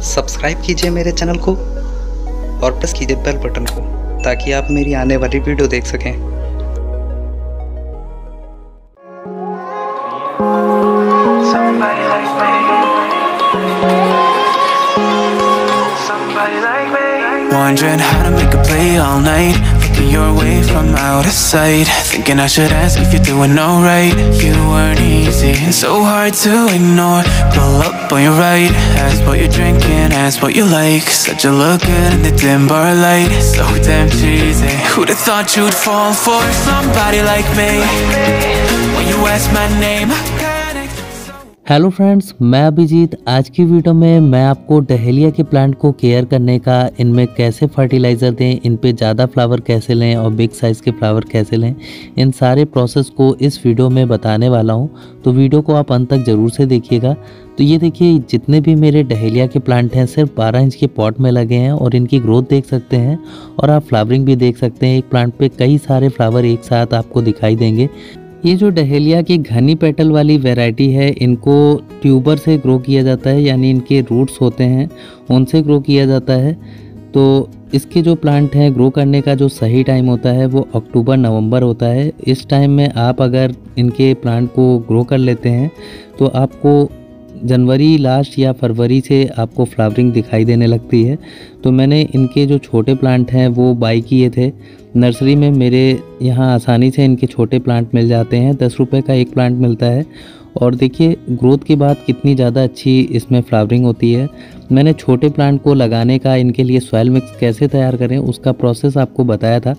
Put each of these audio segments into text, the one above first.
Subscribe कीजिए मेरे channel को और प्रेस कीजिए बेल बटन को ताकि आप मेरी आने वाली वीडियो देख सकें। Wondering how to make a play all night, looking your way from out of sight, thinking I should ask if you're doing alright. You weren't easy and so hard to ignore. Pull up on your right, ask what you're drinking, ask what you like. Said you look good in the dim bar light, so damn cheesy. Who'd have thought you'd fall for somebody like me? When you ask my name, hello friends, मैं अभिजीत। आज की video में मैं आपको dahlia के plant को care करने का, इनमें कैसे फर्टिलाइज़र दें, इन पे ज़्यादा फ्लावर कैसे लें और बिग साइज़ के फ्लावर कैसे लें, इन सारे प्रोसेस को इस वीडियो में बताने वाला हूं। तो वीडियो को आप अंत तक ज़रूर से देखिएगा। तो ये देखिए, जितने भी मेरे डहेलिया के प्लांट हैं सिर्फ 12 इंच के पॉट में लगे हैं और इनकी ग्रोथ देख सकते हैं और आप फ्लावरिंग भी देख सकते हैं। एक प्लांट पे कई सारे फ्लावर एक साथ आपको दिखाई देंगे। ये जो डहेलिया की घनी पेटल वाली वैरायटी है, इनको ट्यूबर से ग्रो किया जाता है, यानी इनके रूट्स होते हैं उनसे ग्रो किया जाता है। तो इसके जो प्लांट हैं, ग्रो करने का जो सही टाइम होता है वो अक्टूबर नवंबर होता है। इस टाइम में आप अगर इनके प्लांट को ग्रो कर लेते हैं तो आपको जनवरी लास्ट या फरवरी से आपको फ्लावरिंग दिखाई देने लगती है। तो मैंने इनके जो छोटे प्लांट हैं वो बाई किए थे नर्सरी में। मेरे यहाँ आसानी से इनके छोटे प्लांट मिल जाते हैं, 10 रुपये का एक प्लांट मिलता है। और देखिए ग्रोथ के बाद कितनी ज़्यादा अच्छी इसमें फ्लावरिंग होती है। मैंने छोटे प्लांट को लगाने का, इनके लिए सॉइल मिक्स कैसे तैयार करें उसका प्रोसेस आपको बताया था।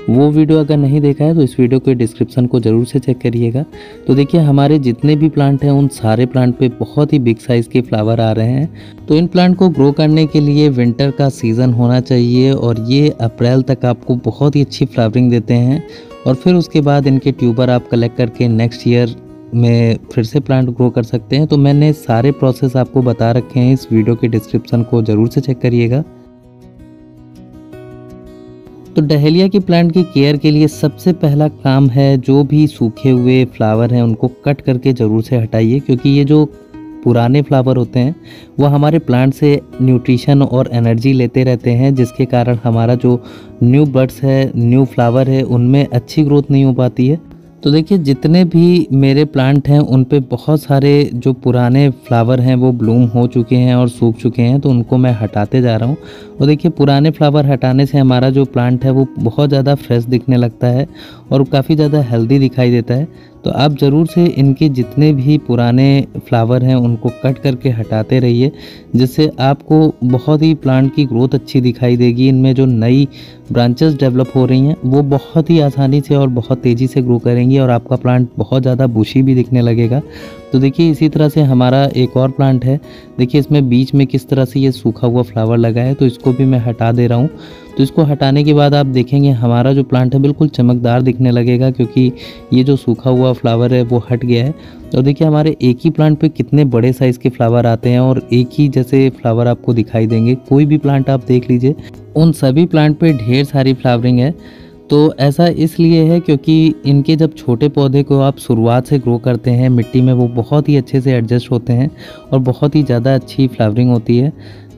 वो वीडियो अगर नहीं देखा है तो इस वीडियो के डिस्क्रिप्शन को ज़रूर से चेक करिएगा। तो देखिए, हमारे जितने भी प्लांट हैं उन सारे प्लांट पे बहुत ही बिग साइज़ के फ्लावर आ रहे हैं। तो इन प्लांट को ग्रो करने के लिए विंटर का सीज़न होना चाहिए और ये अप्रैल तक आपको बहुत ही अच्छी फ्लावरिंग देते हैं। और फिर उसके बाद इनके ट्यूबर आप कलेक्ट करके नेक्स्ट ईयर में फिर से प्लांट ग्रो कर सकते हैं। तो मैंने सारे प्रोसेस आपको बता रखे हैं, इस वीडियो के डिस्क्रिप्शन को ज़रूर से चेक करिएगा। तो डहेलिया के प्लांट की केयर के लिए सबसे पहला काम है, जो भी सूखे हुए फ्लावर हैं उनको कट करके ज़रूर से हटाइए, क्योंकि ये जो पुराने फ्लावर होते हैं वो हमारे प्लांट से न्यूट्रिशन और एनर्जी लेते रहते हैं, जिसके कारण हमारा जो न्यू बड्स है, न्यू फ्लावर है, उनमें अच्छी ग्रोथ नहीं हो पाती है। तो देखिए, जितने भी मेरे प्लांट हैं उन पे बहुत सारे जो पुराने फ्लावर हैं वो ब्लूम हो चुके हैं और सूख चुके हैं, तो उनको मैं हटाते जा रहा हूँ। और देखिए, पुराने फ्लावर हटाने से हमारा जो प्लांट है वो बहुत ज़्यादा फ्रेश दिखने लगता है और काफ़ी ज़्यादा हेल्दी दिखाई देता है। तो आप ज़रूर से इनके जितने भी पुराने फ्लावर हैं उनको कट करके हटाते रहिए, जिससे आपको बहुत ही प्लांट की ग्रोथ अच्छी दिखाई देगी। इनमें जो नई ब्रांचेस डेवलप हो रही हैं वो बहुत ही आसानी से और बहुत तेज़ी से ग्रो करेंगी और आपका प्लांट बहुत ज़्यादा बुशी भी दिखने लगेगा। तो देखिए, इसी तरह से हमारा एक और प्लांट है। देखिए, इसमें बीच में किस तरह से ये सूखा हुआ फ्लावर लगा है, तो इसको भी मैं हटा दे रहा हूँ। तो इसको हटाने के बाद आप देखेंगे हमारा जो प्लांट है बिल्कुल चमकदार दिखने लगेगा, क्योंकि ये जो सूखा हुआ फ्लावर है वो हट गया है। और देखिए, हमारे एक ही प्लांट पे कितने बड़े साइज़ के फ्लावर आते हैं और एक ही जैसे फ्लावर आपको दिखाई देंगे। कोई भी प्लांट आप देख लीजिए, उन सभी प्लांट पे ढेर सारी फ्लावरिंग है। तो ऐसा इसलिए है क्योंकि इनके जब छोटे पौधे को आप शुरुआत से ग्रो करते हैं मिट्टी में, वो बहुत ही अच्छे से एडजस्ट होते हैं और बहुत ही ज़्यादा अच्छी फ्लावरिंग होती है।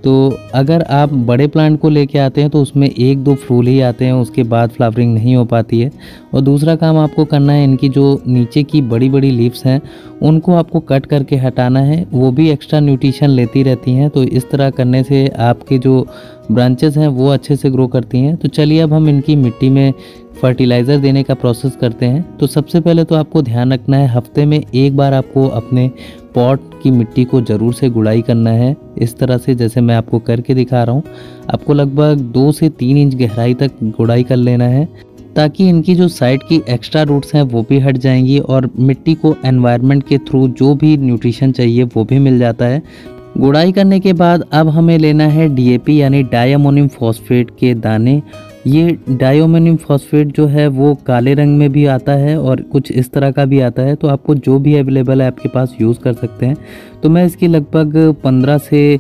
तो अगर आप बड़े प्लांट को लेके आते हैं तो उसमें 1-2 फूल ही आते हैं, उसके बाद फ्लावरिंग नहीं हो पाती है। और दूसरा काम आपको करना है, इनकी जो नीचे की बड़ी बड़ी लीव्स हैं उनको आपको कट करके हटाना है, वो भी एक्स्ट्रा न्यूट्रिशन लेती रहती हैं। तो इस तरह करने से आपके जो ब्रांचेस हैं वो अच्छे से ग्रो करती हैं। तो चलिए अब हम इनकी मिट्टी में फर्टिलाइज़र देने का प्रोसेस करते हैं। तो सबसे पहले तो आपको ध्यान रखना है, हफ्ते में एक बार आपको अपने पॉट की मिट्टी को ज़रूर से गुड़ाई करना है। इस तरह से जैसे मैं आपको करके दिखा रहा हूँ, आपको लगभग 2 से 3 इंच गहराई तक गुड़ाई कर लेना है, ताकि इनकी जो साइड की एक्स्ट्रा रूट्स हैं वो भी हट जाएंगी और मिट्टी को एनवायरनमेंट के थ्रू जो भी न्यूट्रिशन चाहिए वो भी मिल जाता है। गुड़ाई करने के बाद अब हमें लेना है डीएपी यानी डायमोनियम फॉस्फेट के दाने। ये डायमोनियम फॉस्फेट जो है वो काले रंग में भी आता है और कुछ इस तरह का भी आता है, तो आपको जो भी अवेलेबल है आपके पास यूज़ कर सकते हैं। तो मैं इसकी लगभग 15 से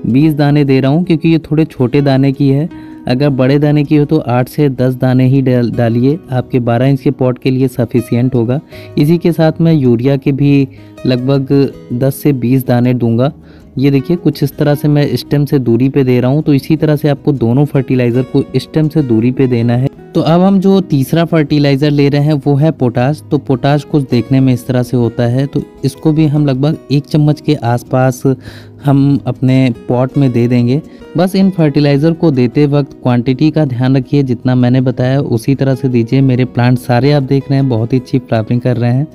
20 दाने दे रहा हूँ, क्योंकि ये थोड़े छोटे दाने की है। अगर बड़े दाने की हो तो 8 से 10 दाने ही डालिए, आपके 12 इंच के पॉट के लिए सफिशियंट होगा। इसी के साथ मैं यूरिया के भी लगभग 10 से 20 दाने दूंगा। ये देखिए कुछ इस तरह से मैं स्टेम से दूरी पे दे रहा हूँ, तो इसी तरह से आपको दोनों फर्टिलाइज़र को स्टेम से दूरी पे देना है। तो अब हम जो तीसरा फर्टिलाइज़र ले रहे हैं वो है पोटाश। तो पोटाश कुछ देखने में इस तरह से होता है, तो इसको भी हम लगभग 1 चम्मच के आसपास हम अपने पॉट में दे देंगे। बस इन फर्टिलाइज़र को देते वक्त क्वांटिटी का ध्यान रखिए, जितना मैंने बताया उसी तरह से दीजिए। मेरे प्लांट सारे आप देख रहे हैं बहुत ही अच्छी फ्लावरिंग कर रहे हैं,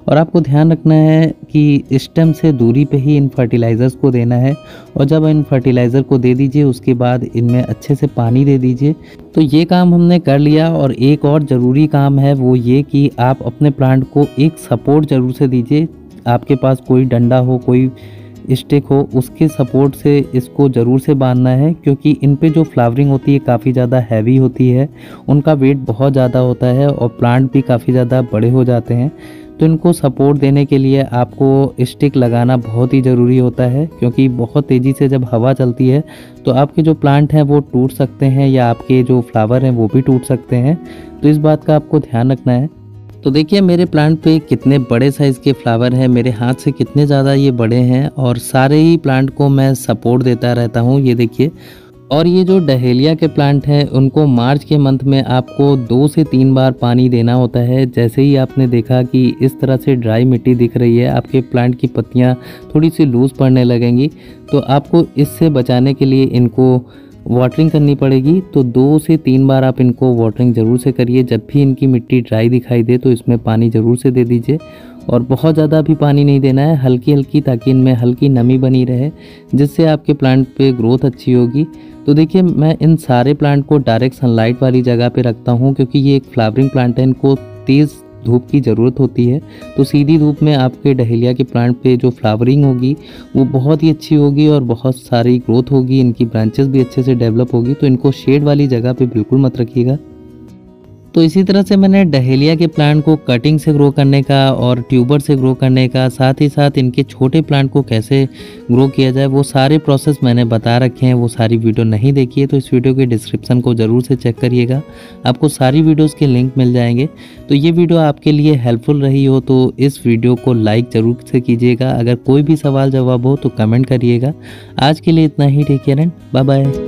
और आपको ध्यान रखना है कि स्टेम से दूरी पे ही इन फर्टिलाइज़र्स को देना है। और जब इन फर्टिलाइज़र को दे दीजिए उसके बाद इनमें अच्छे से पानी दे दीजिए। तो ये काम हमने कर लिया। और एक और ज़रूरी काम है वो ये कि आप अपने प्लांट को एक सपोर्ट ज़रूर से दीजिए। आपके पास कोई डंडा हो, कोई स्टिक हो, उसके सपोर्ट से इसको ज़रूर से बांधना है, क्योंकि इन पे जो फ्लावरिंग होती है काफ़ी ज़्यादा हैवी होती है, उनका वेट बहुत ज़्यादा होता है और प्लांट भी काफ़ी ज़्यादा बड़े हो जाते हैं। तो इनको सपोर्ट देने के लिए आपको स्टिक लगाना बहुत ही ज़रूरी होता है, क्योंकि बहुत तेज़ी से जब हवा चलती है तो आपके जो प्लांट हैं वो टूट सकते हैं, या आपके जो फ्लावर हैं वो भी टूट सकते हैं। तो इस बात का आपको ध्यान रखना है। तो देखिए मेरे प्लांट पे कितने बड़े साइज़ के फ्लावर हैं, मेरे हाथ से कितने ज़्यादा ये बड़े हैं, और सारे ही प्लांट को मैं सपोर्ट देता रहता हूँ। ये देखिए, और ये जो डहेलिया के प्लांट हैं उनको मार्च के मंथ में आपको 2 से 3 बार पानी देना होता है। जैसे ही आपने देखा कि इस तरह से ड्राई मिट्टी दिख रही है, आपके प्लांट की पत्तियाँ थोड़ी सी लूज़ पड़ने लगेंगी, तो आपको इससे बचाने के लिए इनको वाटरिंग करनी पड़ेगी। तो 2 से 3 बार आप इनको वाटरिंग ज़रूर से करिए। जब भी इनकी मिट्टी ड्राई दिखाई दे तो इसमें पानी ज़रूर से दे दीजिए, और बहुत ज़्यादा भी पानी नहीं देना है, हल्की हल्की, ताकि इनमें हल्की नमी बनी रहे, जिससे आपके प्लांट पे ग्रोथ अच्छी होगी। तो देखिए मैं इन सारे प्लांट को डायरेक्ट सनलाइट वाली जगह पे रखता हूँ, क्योंकि ये एक फ्लावरिंग प्लांट है, इनको तेज़ धूप की ज़रूरत होती है। तो सीधी धूप में आपके डहेलिया के प्लांट पे जो फ्लावरिंग होगी वो बहुत ही अच्छी होगी और बहुत सारी ग्रोथ होगी, इनकी ब्रांचेस भी अच्छे से डेवलप होगी। तो इनको शेड वाली जगह पे बिल्कुल मत रखिएगा। तो इसी तरह से मैंने डहेलिया के प्लांट को कटिंग से ग्रो करने का और ट्यूबर से ग्रो करने का, साथ ही साथ इनके छोटे प्लांट को कैसे ग्रो किया जाए, वो सारे प्रोसेस मैंने बता रखे हैं। वो सारी वीडियो नहीं देखी है तो इस वीडियो के डिस्क्रिप्शन को ज़रूर से चेक करिएगा, आपको सारी वीडियोस के लिंक मिल जाएंगे। तो ये वीडियो आपके लिए हेल्पफुल रही हो तो इस वीडियो को लाइक ज़रूर से कीजिएगा। अगर कोई भी सवाल जवाब हो तो कमेंट करिएगा। आज के लिए इतना ही, take care and bye bye.